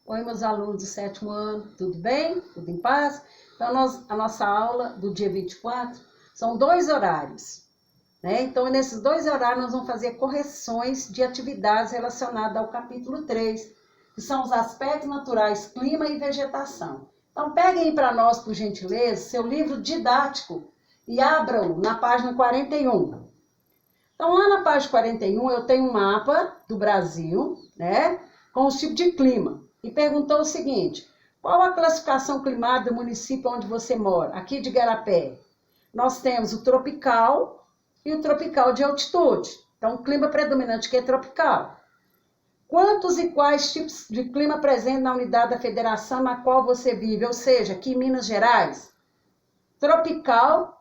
Oi, meus alunos do 7º ano, tudo bem? Tudo em paz? Então, a nossa aula do dia 24 são 2 horários, né? Então, nesses 2 horários, nós vamos fazer correções de atividades relacionadas ao capítulo 3, que são os aspectos naturais, clima e vegetação. Então, peguem para nós, por gentileza, seu livro didático e abram na página 41. Então, lá na página 41, eu tenho um mapa do Brasil, né? Com os tipos de clima. E perguntou o seguinte: qual a classificação climática do município onde você mora? Aqui de Igarapé. Nós temos o tropical e o tropical de altitude. Então, o clima predominante aqui é tropical. Quantos e quais tipos de clima presentes na unidade da federação na qual você vive? Ou seja, aqui em Minas Gerais, tropical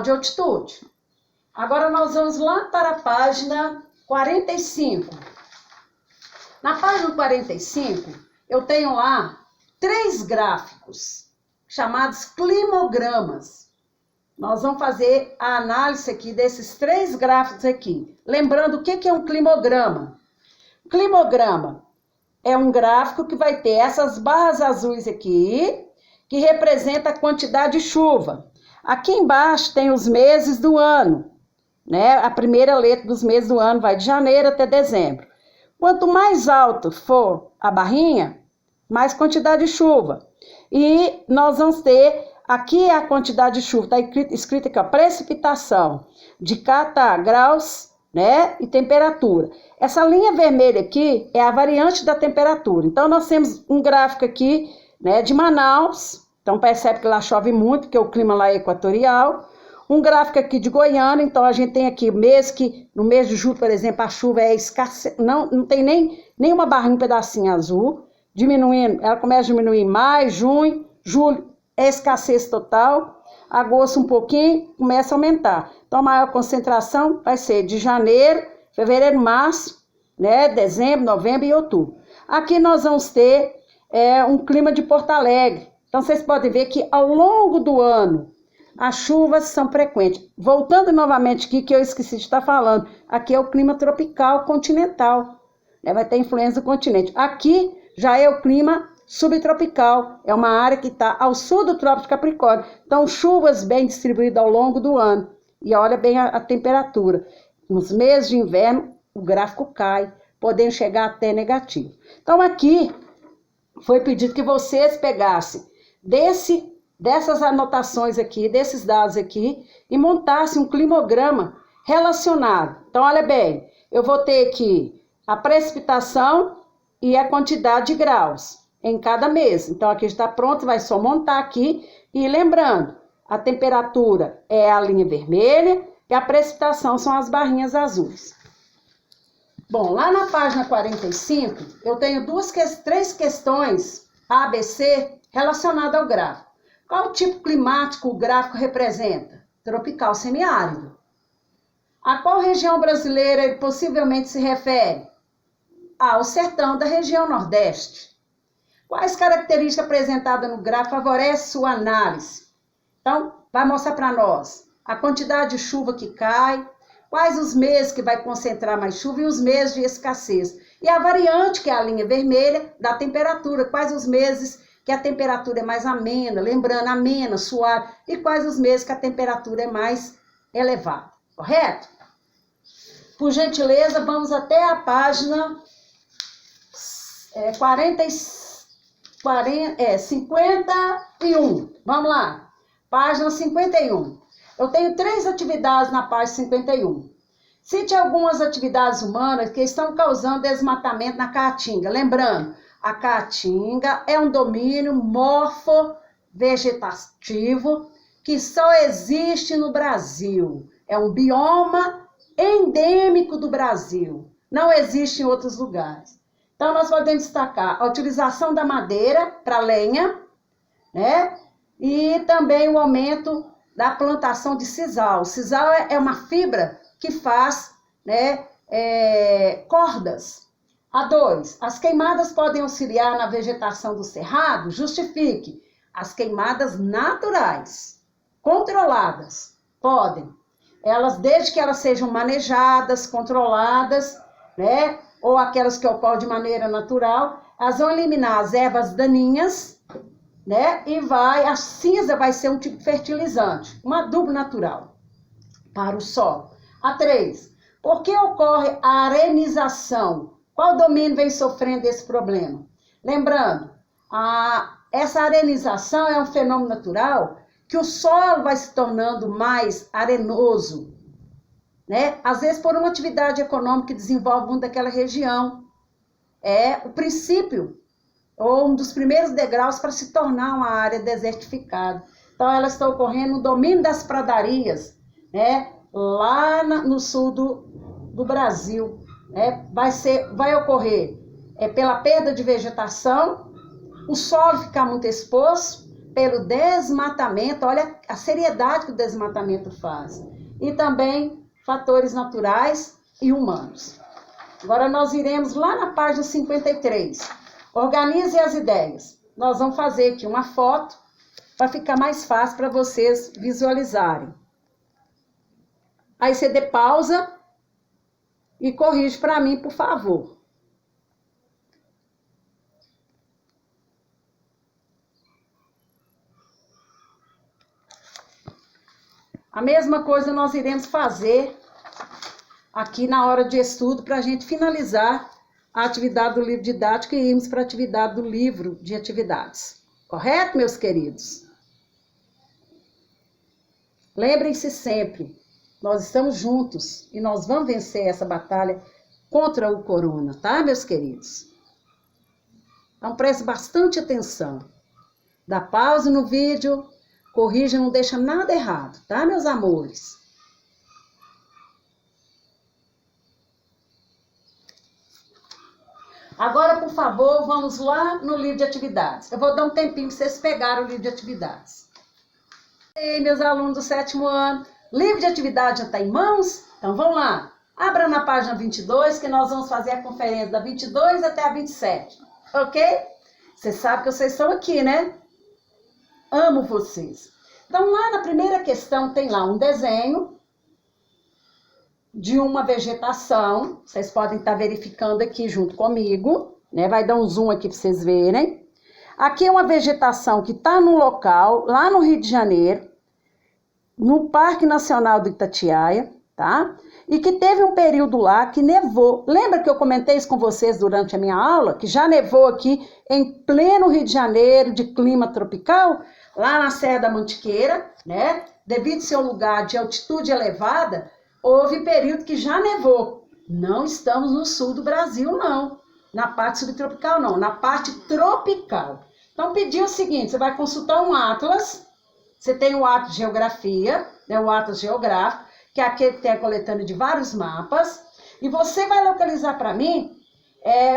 de altitude. Agora nós vamos lá para a página 45. Na página 45, eu tenho lá 3 gráficos, chamados climogramas. Nós vamos fazer a análise aqui desses 3 gráficos aqui. Lembrando, o que é um climograma? Climograma é um gráfico que vai ter essas barras azuis aqui, que representa a quantidade de chuva. Aqui embaixo tem os meses do ano, né? A primeira letra dos meses do ano vai de janeiro até dezembro. Quanto mais alto for a barrinha, mais quantidade de chuva. E nós vamos ter, aqui a quantidade de chuva, está escrito aqui, ó, precipitação, de cada graus, né, e temperatura. Essa linha vermelha aqui é a variante da temperatura. Então, nós temos um gráfico aqui, né, de Manaus. Então, percebe que lá chove muito, porque o clima lá é equatorial. Um gráfico aqui de Goiânia, então a gente tem aqui mês que, no mês de julho, por exemplo, a chuva é escassa, não tem nem uma barrinha, um pedacinho azul, diminuindo, ela começa a diminuir em maio, junho, julho, é escassez total, agosto um pouquinho, começa a aumentar. Então a maior concentração vai ser de janeiro, fevereiro, março, né, dezembro, novembro e outubro. Aqui nós vamos ter um clima de Porto Alegre, então vocês podem ver que ao longo do ano, as chuvas são frequentes. Voltando novamente aqui, que eu esqueci de estar falando, aqui é o clima tropical continental, né? Vai ter influência do continente. Aqui já é o clima subtropical, é uma área que está ao sul do Trópico de Capricórnio. Então, chuvas bem distribuídas ao longo do ano. E olha bem a temperatura. Nos meses de inverno, o gráfico cai, podendo chegar até negativo. Então, aqui foi pedido que vocês pegassem dessas anotações aqui, desses dados aqui, e montasse um climograma relacionado. Então, olha bem, eu vou ter aqui a precipitação e a quantidade de graus em cada mês. Então, aqui está pronto, vai só montar aqui. E lembrando, a temperatura é a linha vermelha e a precipitação são as barrinhas azuis. Bom, lá na página 45, eu tenho 3 questões A, B, C relacionadas ao gráfico. Qual tipo climático o gráfico representa? Tropical semiárido. A qual região brasileira ele possivelmente se refere? Ao sertão da região Nordeste. Quais características apresentadas no gráfico favorecem sua análise? Então, vai mostrar para nós a quantidade de chuva que cai, quais os meses que vai concentrar mais chuva e os meses de escassez. E a variante, que é a linha vermelha, da temperatura, quais os meses que a temperatura é mais amena, lembrando, amena, suave, e quais os meses que a temperatura é mais elevada, correto? Por gentileza, vamos até a página 51. Vamos lá, página 51. Eu tenho 3 atividades na página 51. Cite algumas atividades humanas que estão causando desmatamento na Caatinga, lembrando, a Caatinga é um domínio morfovegetativo que só existe no Brasil. É um bioma endêmico do Brasil. Não existe em outros lugares. Então, nós podemos destacar a utilização da madeira para lenha, né? E também o aumento da plantação de sisal. O sisal é uma fibra que faz, né, cordas. A 2, as queimadas podem auxiliar na vegetação do cerrado? Justifique. As queimadas naturais, controladas, podem. Elas, desde que elas sejam manejadas, controladas, né? Ou aquelas que ocorrem de maneira natural, elas vão eliminar as ervas daninhas, né? E a cinza vai ser um tipo de fertilizante, um adubo natural para o solo. A 3. Por que ocorre a arenização? Qual domínio vem sofrendo esse problema? Lembrando, essa arenização é um fenômeno natural que o solo vai se tornando mais arenoso, né? Às vezes por uma atividade econômica que desenvolve muito daquela região. É o princípio, ou um dos primeiros degraus para se tornar uma área desertificada. Então, elas estão ocorrendo no domínio das pradarias, né? Lá no sul do Brasil. Né? Vai ocorrer pela perda de vegetação, o solo ficar muito exposto, pelo desmatamento, olha a seriedade que o desmatamento faz. E também fatores naturais e humanos. Agora nós iremos lá na página 53. Organize as ideias. Nós vamos fazer aqui uma foto para ficar mais fácil para vocês visualizarem. Aí você dê pausa e corrige para mim, por favor. A mesma coisa nós iremos fazer aqui na hora de estudo para a gente finalizar a atividade do livro didático e irmos para a atividade do livro de atividades. Correto, meus queridos? Lembrem-se sempre, nós estamos juntos e nós vamos vencer essa batalha contra o corona, tá, meus queridos? Então preste bastante atenção. Dá pausa no vídeo, corrija, não deixa nada errado, tá, meus amores? Agora, por favor, vamos lá no livro de atividades. Eu vou dar um tempinho para vocês pegarem o livro de atividades. Ei, meus alunos do 7º ano, livro de atividade já está em mãos? Então, vamos lá. Abra na página 22, que nós vamos fazer a conferência da 22 até a 27. Ok? Vocês sabem que vocês estão aqui, né? Amo vocês. Então, lá na primeira questão tem lá um desenho de uma vegetação, vocês podem estar verificando aqui junto comigo, né? Vai dar um zoom aqui para vocês verem. Aqui é uma vegetação que está no local, lá no Rio de Janeiro, no Parque Nacional do Itatiaia, tá? E que teve um período lá que nevou. Lembra que eu comentei isso com vocês durante a minha aula? Que já nevou aqui em pleno Rio de Janeiro, de clima tropical, lá na Serra da Mantiqueira, né? Devido ao seu lugar de altitude elevada, houve período que já nevou. Não estamos no sul do Brasil, não. Na parte subtropical, não. Na parte tropical. Então, pediu o seguinte, você vai consultar um atlas. Você tem o Atlas de Geografia, né, o Atlas Geográfico, que é aquele que tem a coletânea de vários mapas. E você vai localizar para mim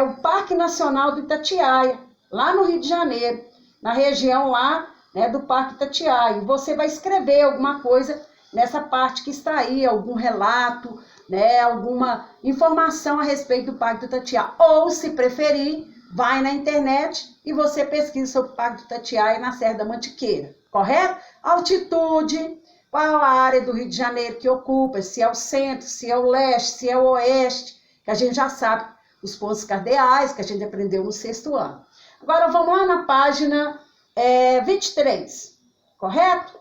o Parque Nacional do Itatiaia, lá no Rio de Janeiro, na região lá, né, do Parque Itatiaia. E você vai escrever alguma coisa nessa parte que está aí, algum relato, né, alguma informação a respeito do Parque do Itatiaia. Ou, se preferir, vai na internet e você pesquisa sobre o Parque do Itatiaia na Serra da Mantiqueira, correto? Altitude, qual a área do Rio de Janeiro que ocupa, se é o centro, se é o leste, se é o oeste, que a gente já sabe os pontos cardeais que a gente aprendeu no 6º ano. Agora vamos lá na página 23, correto?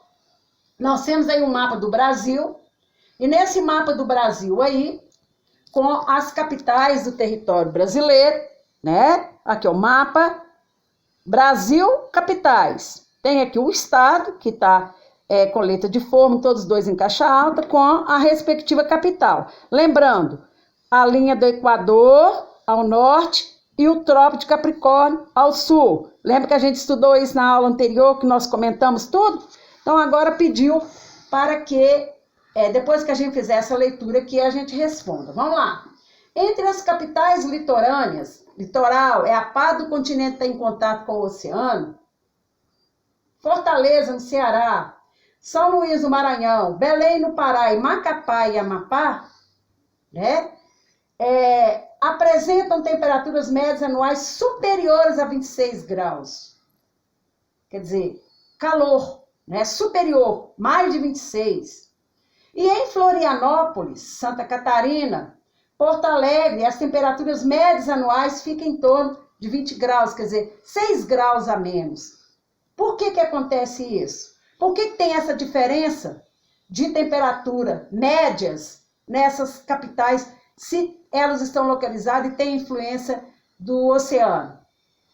Nós temos aí um mapa do Brasil, e nesse mapa do Brasil aí, com as capitais do território brasileiro, né? Aqui é o mapa, Brasil, capitais. Tem aqui o estado, que está com letra de forma, todos dois em caixa alta, com a respectiva capital. Lembrando, a linha do Equador ao norte e o Trópico de Capricórnio ao sul. Lembra que a gente estudou isso na aula anterior, que nós comentamos tudo? Então, agora pediu para que, depois que a gente fizer essa leitura aqui, a gente responda. Vamos lá. Entre as capitais litorâneas, litoral é a parte do continente que está em contato com o oceano, Fortaleza, no Ceará, São Luís, no Maranhão, Belém, no Pará, e Macapá e Amapá, né, apresentam temperaturas médias anuais superiores a 26 graus. Quer dizer, calor, né, superior, mais de 26. E em Florianópolis, Santa Catarina, Porto Alegre, as temperaturas médias anuais ficam em torno de 20 graus, quer dizer, 6 graus a menos. Por que acontece isso? Por que tem essa diferença de temperatura médias nessas capitais, se elas estão localizadas e têm influência do oceano?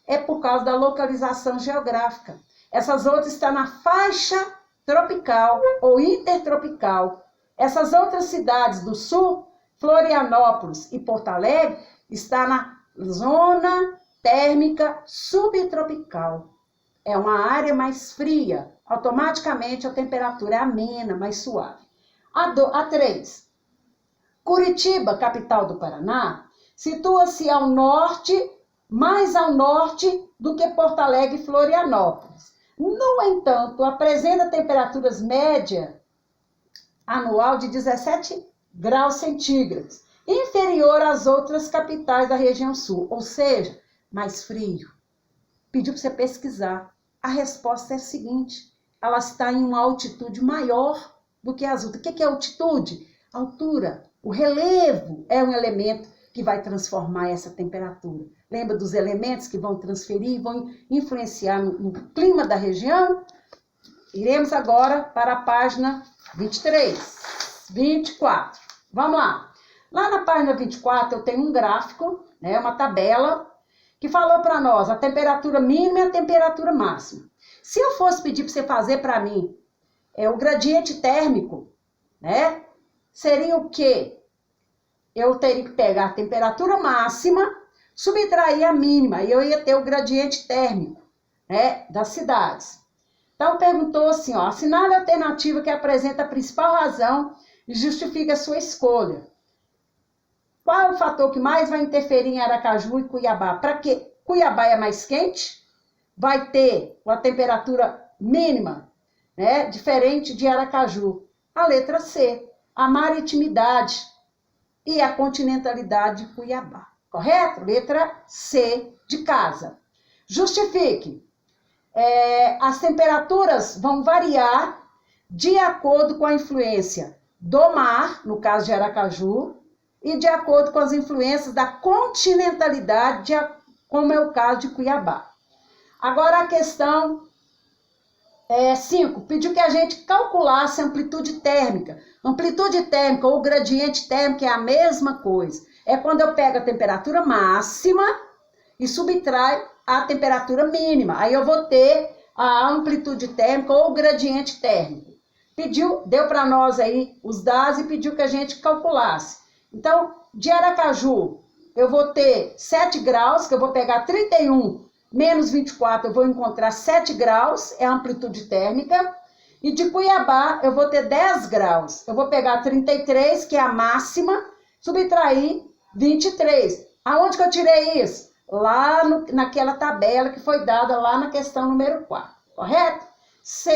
É por causa da localização geográfica. Essas outras estão na faixa tropical ou intertropical. Essas outras cidades do sul, Florianópolis e Porto Alegre, estão na zona térmica subtropical. É uma área mais fria. Automaticamente a temperatura é amena, mais suave. A 3. Curitiba, capital do Paraná, situa-se ao norte, mais ao norte do que Porto Alegre e Florianópolis. No entanto, apresenta temperaturas médias anual de 17 graus centígrados, inferior às outras capitais da região sul, ou seja, mais frio. Pediu para você pesquisar. A resposta é a seguinte: ela está em uma altitude maior do que as outras. O que é altitude? Altura. O relevo é um elemento que vai transformar essa temperatura. Lembra dos elementos que vão transferir, vão influenciar no clima da região? Iremos agora para a página 23, 24. Vamos lá. Lá na página 24 eu tenho um gráfico, né, uma tabela, que falou para nós a temperatura mínima e a temperatura máxima. Se eu fosse pedir para você fazer para mim o gradiente térmico, né, seria o quê? Eu teria que pegar a temperatura máxima, subtrair a mínima, e eu ia ter o gradiente térmico, né, das cidades. Então, perguntou assim, ó, assinale a alternativa que apresenta a principal razão e justifica a sua escolha. Qual é o fator que mais vai interferir em Aracaju e Cuiabá? Para quê? Cuiabá é mais quente, vai ter uma temperatura mínima, né, diferente de Aracaju. A letra C, a maritimidade e a continentalidade de Cuiabá. Correto? Letra C de casa. Justifique. As temperaturas vão variar de acordo com a influência do mar, no caso de Aracaju, e de acordo com as influências da continentalidade, como é o caso de Cuiabá. Agora a questão 5, pediu que a gente calculasse a amplitude térmica. Amplitude térmica ou gradiente térmico é a mesma coisa. É quando eu pego a temperatura máxima e subtraio a temperatura mínima. Aí eu vou ter a amplitude térmica ou gradiente térmico. Deu para nós aí os dados e pediu que a gente calculasse. Então, de Aracaju, eu vou ter 7 graus, que eu vou pegar 31 menos 24, eu vou encontrar 7 graus, é a amplitude térmica. E de Cuiabá, eu vou ter 10 graus. Eu vou pegar 33, que é a máxima, subtrair 23. Aonde que eu tirei isso? Lá naquela tabela que foi dada lá na questão número 4, correto?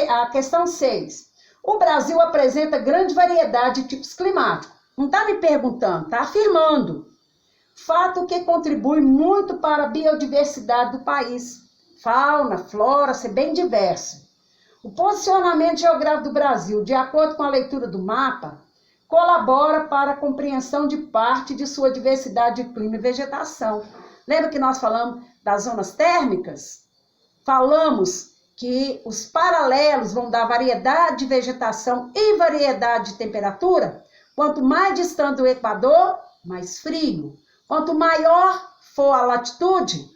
A questão 6. O Brasil apresenta grande variedade de tipos climáticos. Não está me perguntando, está afirmando. Fato que contribui muito para a biodiversidade do país. Fauna, flora, ser bem diverso. O posicionamento geográfico do Brasil, de acordo com a leitura do mapa, colabora para a compreensão de parte de sua diversidade de clima e vegetação. Lembra que nós falamos das zonas térmicas? Falamos que os paralelos vão dar variedade de vegetação e variedade de temperatura. Quanto mais distante do Equador, mais frio. Quanto maior for a latitude,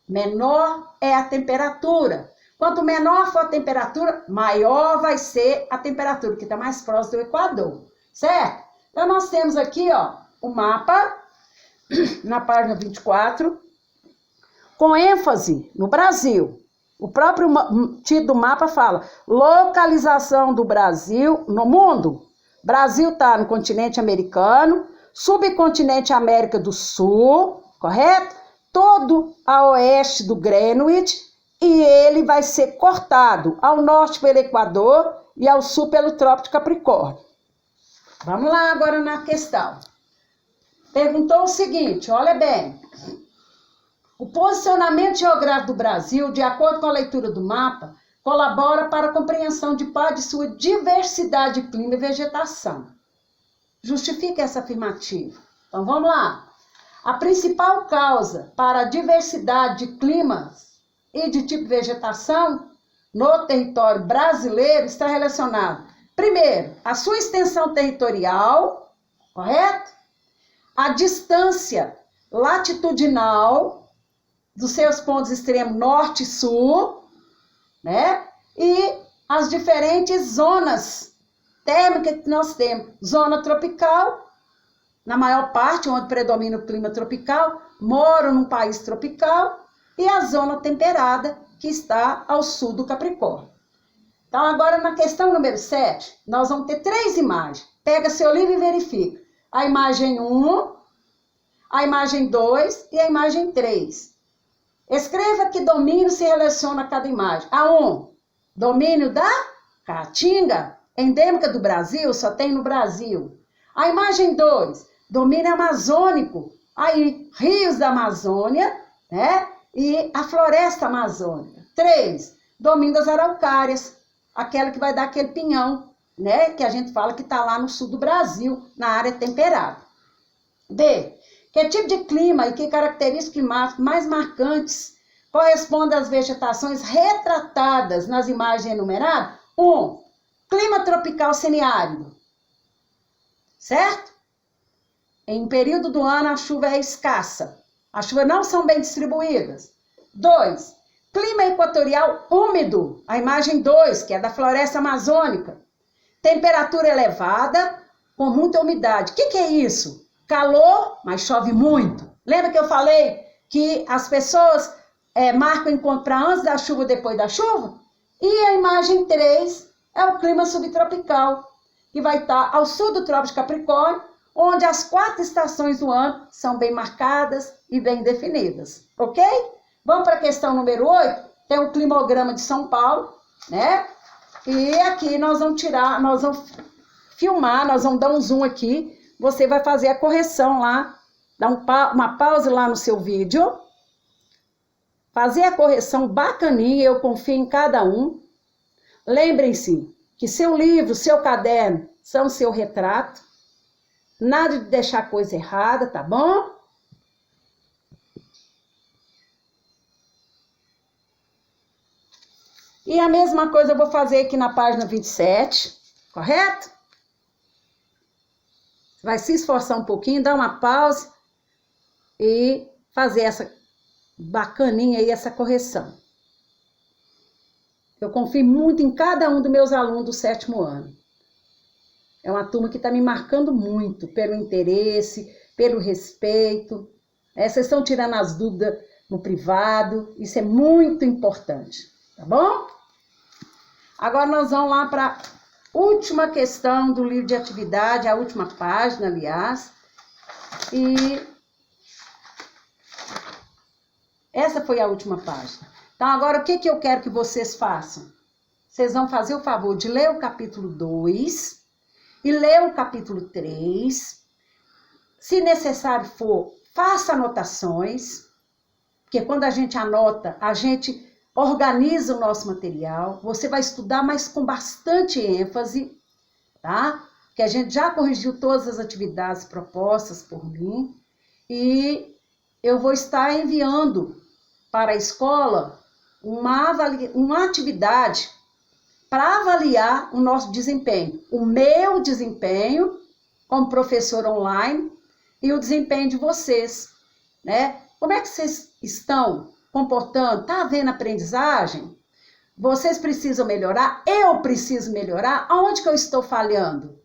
menor é a temperatura. Quanto menor for a temperatura, maior vai ser a temperatura, que está mais próximo do Equador, certo? Então, nós temos aqui, ó, o mapa, na página 24, com ênfase no Brasil. O próprio título do mapa fala, localização do Brasil no mundo. Brasil está no continente americano, subcontinente América do Sul, correto? Todo a oeste do Greenwich, e ele vai ser cortado ao norte pelo Equador e ao sul pelo Trópico de Capricórnio. Vamos lá agora na questão. Perguntou o seguinte, olha bem. O posicionamento geográfico do Brasil, de acordo com a leitura do mapa, colabora para a compreensão de parte de sua diversidade de clima e vegetação. Justifique essa afirmativa. Então, vamos lá. A principal causa para a diversidade de climas e de tipo de vegetação no território brasileiro está relacionado, primeiro, a sua extensão territorial, correto? A distância latitudinal dos seus pontos extremos norte e sul, né? E as diferentes zonas térmicas que nós temos. Zona tropical, na maior parte, onde predomina o clima tropical, moro num país tropical, e a zona temperada, que está ao sul do Capricórnio. Então, agora na questão número 7, nós vamos ter 3 imagens. Pega seu livro e verifica. A imagem 1, a imagem 2 e a imagem 3. Escreva que domínio se relaciona a cada imagem. A 1, domínio da caatinga, endêmica do Brasil, só tem no Brasil. A imagem 2, domínio amazônico, aí rios da Amazônia, né? E a floresta amazônica. 3, domínio das araucárias, aquela que vai dar aquele pinhão, né? Que a gente fala que está lá no sul do Brasil, na área temperada. D, que tipo de clima e que características climáticas mais marcantes correspondem às vegetações retratadas nas imagens enumeradas? 1, clima tropical semiárido, certo? Em período do ano a chuva é escassa. As chuvas não são bem distribuídas. 2, clima equatorial úmido, a imagem 2, que é da floresta amazônica. Temperatura elevada, com muita umidade. O que é isso? Calor, mas chove muito. Lembra que eu falei que as pessoas marcam encontro para antes da chuva e depois da chuva? E a imagem 3 é o clima subtropical, que vai estar ao sul do Trópico de Capricórnio, onde as 4 estações do ano são bem marcadas e bem definidas, ok? Vamos para a questão número 8, tem o climograma de São Paulo, né? E aqui nós vamos filmar, nós vamos dar um zoom aqui, você vai fazer a correção lá, dar uma pausa lá no seu vídeo, fazer a correção bacaninha, eu confio em cada um. Lembrem-se que seu livro, seu caderno, são seu retrato. Nada de deixar coisa errada, tá bom? E a mesma coisa eu vou fazer aqui na página 27, correto? Vai se esforçar um pouquinho, dar uma pausa e fazer essa bacaninha aí, essa correção. Eu confio muito em cada um dos meus alunos do 7º ano. É uma turma que está me marcando muito pelo interesse, pelo respeito. Vocês estão tirando as dúvidas no privado, isso é muito importante, tá bom? Agora nós vamos lá para a última questão do livro de atividade, a última página, aliás. E essa foi a última página. Então agora o que eu quero que vocês façam? Vocês vão fazer o favor de ler o capítulo 2... e ler o capítulo 3, se necessário for, faça anotações, porque quando a gente anota, a gente organiza o nosso material, você vai estudar, mas com bastante ênfase, tá? Porque a gente já corrigiu todas as atividades propostas por mim, e eu vou estar enviando para a escola uma atividade para avaliar o nosso desempenho, o meu desempenho como professor online e o desempenho de vocês, né? Como é que vocês estão comportando? Tá havendo aprendizagem? Vocês precisam melhorar? Eu preciso melhorar? Aonde que eu estou falhando?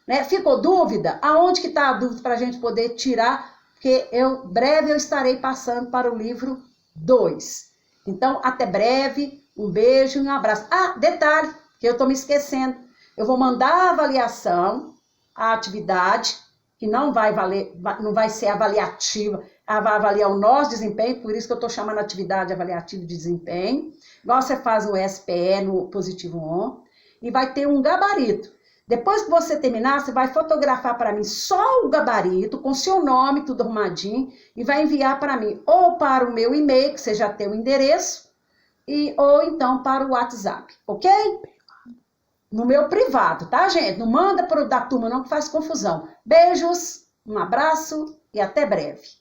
Né? Ficou dúvida? Aonde que está a dúvida para a gente poder tirar? Porque breve eu estarei passando para o livro 2. Então, até breve. Um beijo e um abraço. Ah, detalhe, que eu estou me esquecendo. Eu vou mandar a avaliação, a atividade, que não vai ser avaliativa, ela vai avaliar o nosso desempenho, por isso que eu estou chamando a atividade avaliativa de desempenho. Igual você faz o SPE no Positivo On, e vai ter um gabarito. Depois que você terminar, você vai fotografar para mim só o gabarito, com seu nome, tudo arrumadinho, e vai enviar para mim, ou para o meu e-mail, que você já tem o endereço, ou então para o WhatsApp, ok? No meu privado, tá, gente? Não manda para o da turma não, que faz confusão. Beijos, um abraço e até breve.